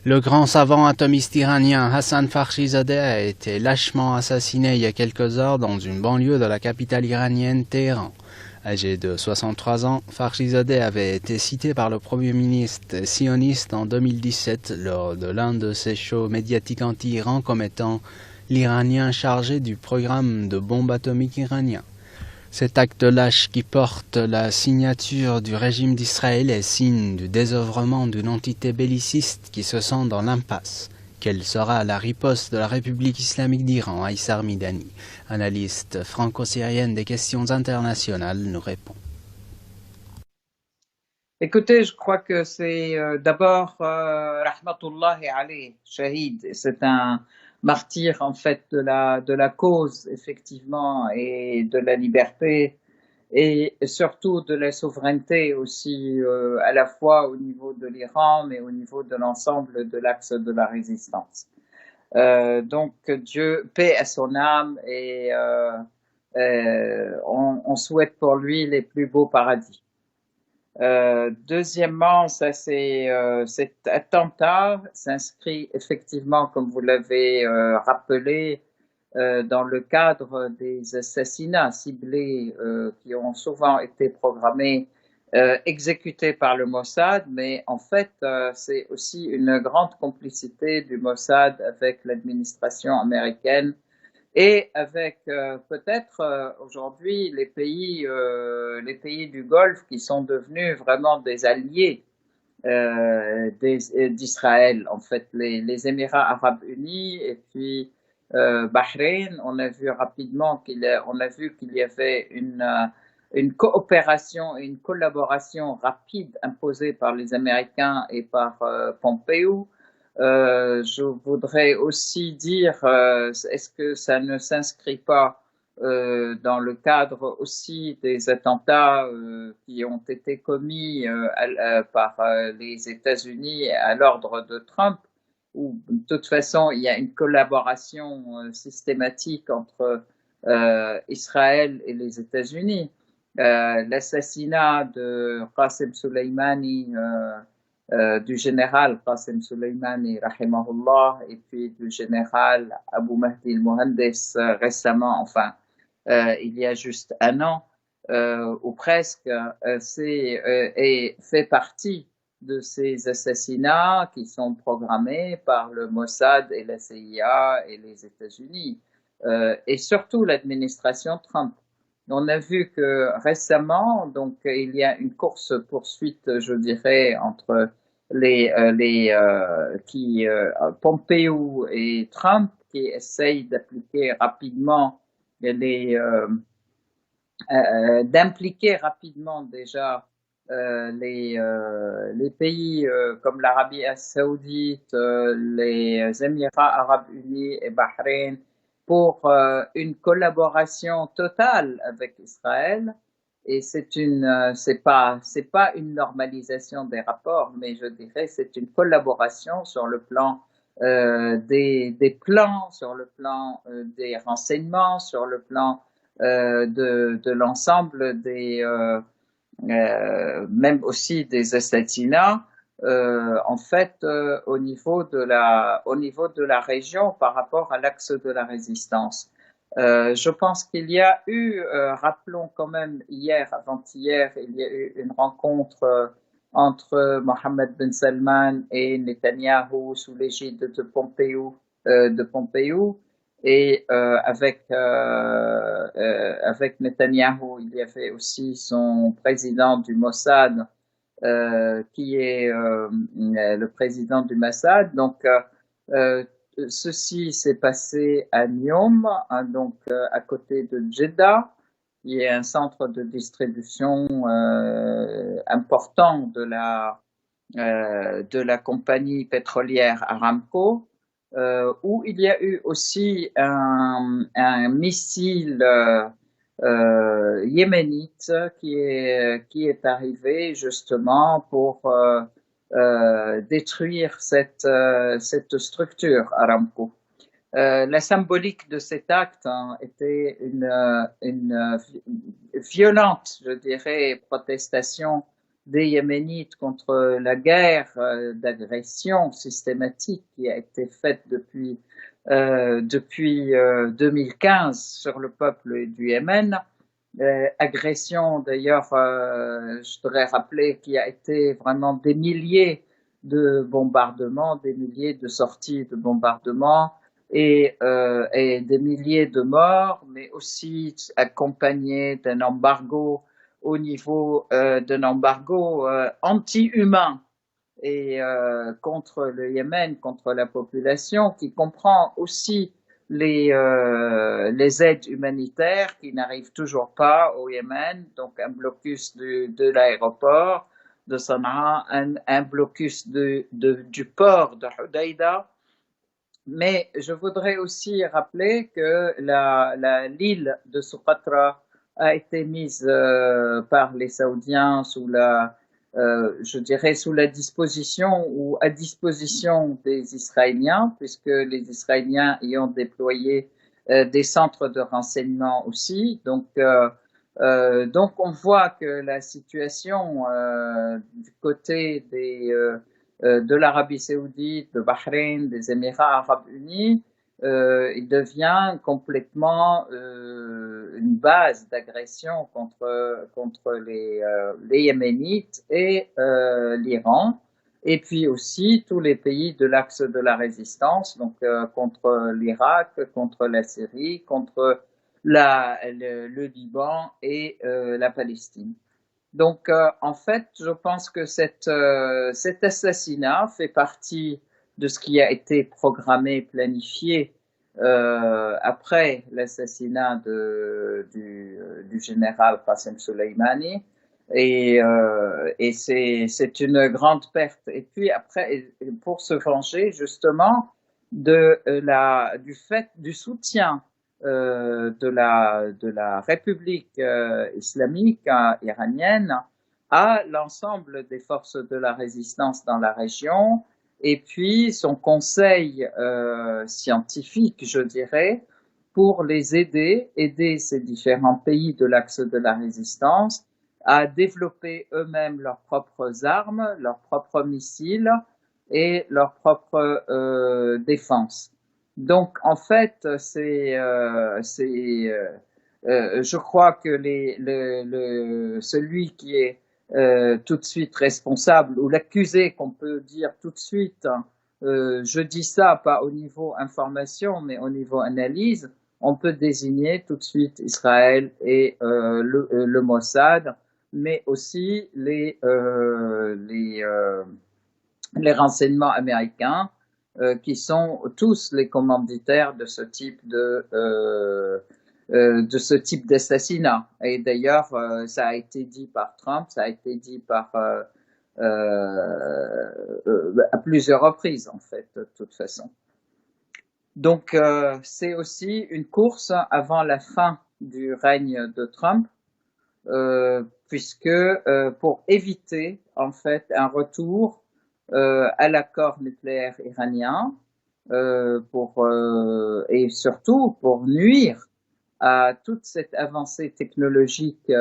Le grand savant atomiste iranien Hassan Fakhrizadeh a été lâchement assassiné il y a quelques heures dans une banlieue de la capitale iranienne, Téhéran. Âgé de 63 ans, Fakhrizadeh avait été cité par le premier ministre sioniste en 2017 lors de l'un de ses shows médiatiques anti-Iran comme étant l'Iranien chargé du programme de bombes atomiques iranien. Cet acte lâche qui porte la signature du régime d'Israël est signe du désœuvrement d'une entité belliciste qui se sent dans l'impasse. Quelle sera la riposte de la République islamique d'Iran? Aïssar Midani, analyste franco-syrienne des questions internationales, nous répond. Écoutez, je crois que c'est d'abord Rahmatullahi alayh, Shahid. C'est un martyr en fait de la cause effectivement et de la liberté et surtout de la souveraineté aussi à la fois au niveau de l'Iran mais au niveau de l'ensemble de l'axe de la résistance. Donc Dieu, paix à son âme et on souhaite pour lui les plus beaux paradis. Deuxièmement, cet attentat s'inscrit effectivement, comme vous l'avez rappelé, dans le cadre des assassinats ciblés qui ont souvent été programmés, exécutés par le Mossad, mais en fait, c'est aussi une grande complicité du Mossad avec l'administration américaine et avec peut-être aujourd'hui les pays du Golfe qui sont devenus vraiment des alliés d'Israël. En fait, les Émirats arabes unis et puis Bahreïn, on a vu rapidement on a vu qu'il y avait une coopération et une collaboration rapide imposée par les Américains et par Pompeo. Je voudrais aussi dire, est-ce que ça ne s'inscrit pas dans le cadre aussi des attentats qui ont été commis par les États-Unis à l'ordre de Trump, où de toute façon il y a une collaboration systématique entre Israël et les États-Unis. L'assassinat de Qasem Soleimani, du général Qasem Soleimani, rahimahullah, et puis du général Abu Mahdi al-Mohandes récemment, enfin, il y a juste un an, ou presque, et fait partie de ces assassinats qui sont programmés par le Mossad et la CIA et les États-Unis, et surtout l'administration Trump. On a vu que récemment, donc, il y a une course-poursuite, je dirais, entre Pompeo et Trump qui essayent d'appliquer rapidement d'impliquer rapidement déjà les pays comme l'Arabie saoudite, les Émirats arabes unis et Bahreïn pour une collaboration totale avec Israël. Et c'est pas une normalisation des rapports, mais je dirais c'est une collaboration sur le plan des plans, sur le plan des renseignements, sur le plan de l'ensemble même aussi des assassinats, en fait, au niveau de la région par rapport à l'axe de la résistance. Je pense qu'il y a eu, rappelons quand même avant-hier, il y a eu une rencontre entre Mohammed Ben Salman et Netanyahou sous l'égide de Pompeo. Et avec Netanyahou, il y avait aussi son président du Mossad, qui est le président du Mossad. Donc, ceci s'est passé à Neom, hein, donc à côté de Jeddah, qui est un centre de distribution important de la compagnie pétrolière Aramco, où il y a eu aussi un missile yéménite qui est arrivé justement pour détruire cette structure Aramco. La symbolique de cet acte était une violente, je dirais, protestation des Yéménites contre la guerre d'agression systématique qui a été faite depuis 2015 sur le peuple du Yémen. Agression d'ailleurs, je voudrais rappeler qu'il y a été vraiment des milliers de bombardements, des milliers de sorties de bombardements et des milliers de morts, mais aussi accompagné d'un embargo au niveau d'un embargo anti-humain et contre le Yémen, contre la population, qui comprend aussi les aides humanitaires qui n'arrivent toujours pas au Yémen, donc un blocus de l'aéroport de Sanaa, un blocus du port de Hodeïda. Mais je voudrais aussi rappeler que l'île de Socotra a été mise par les Saoudiens sous je dirais sous la disposition ou à disposition des Israéliens, puisque les Israéliens y ont déployé des centres de renseignement aussi. Donc on voit que la situation du côté de l'Arabie saoudite, de Bahreïn, des Émirats arabes unis, il devient complètement une base d'agression contre les Yéménites et l'Iran, et puis aussi tous les pays de l'axe de la résistance, donc contre l'Irak, contre la Syrie, contre le Liban et la Palestine. Donc, en fait, je pense que cet assassinat fait partie de ce qui a été programmé, planifié après l'assassinat du général Qasem Soleimani. Et c'est une grande perte. Et puis après, pour se venger justement du soutien de la République islamique iranienne à l'ensemble des forces de la résistance dans la région, et puis son conseil scientifique, je dirais, pour les aider ces différents pays de l'axe de la résistance à développer eux-mêmes leurs propres armes, leurs propres missiles et leurs propres défenses. Donc, en fait, je crois que celui qui est tout de suite responsable, ou l'accusé qu'on peut dire tout de suite, je dis ça pas au niveau information, mais au niveau analyse, on peut désigner tout de suite Israël et le Mossad, mais aussi les renseignements américains, qui sont tous les commanditaires de ce type d'assassinat. Et d'ailleurs, ça a été dit par Trump, ça a été dit à plusieurs reprises, en fait, de toute façon. Donc, c'est aussi une course avant la fin du règne de Trump, puisque pour éviter, en fait, un retour à l'accord nucléaire iranien, et surtout pour nuire à toute cette avancée technologique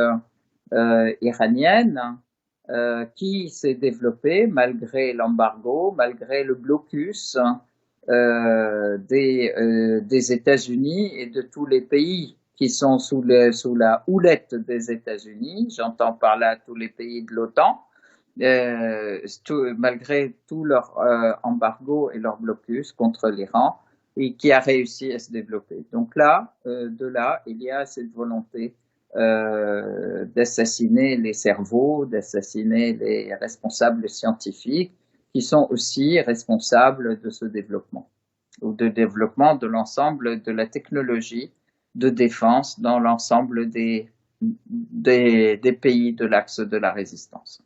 iranienne qui s'est développée malgré l'embargo, malgré le blocus des États-Unis et de tous les pays qui sont sous la houlette des États-Unis. J'entends par là tous les pays de l'OTAN. Malgré tout leur embargo et leur blocus contre l'Iran, et qui a réussi à se développer. Donc là, il y a cette volonté d'assassiner les cerveaux, d'assassiner les responsables scientifiques, qui sont aussi responsables de ce développement, ou de développement de l'ensemble de la technologie de défense dans l'ensemble des pays de l'axe de la résistance.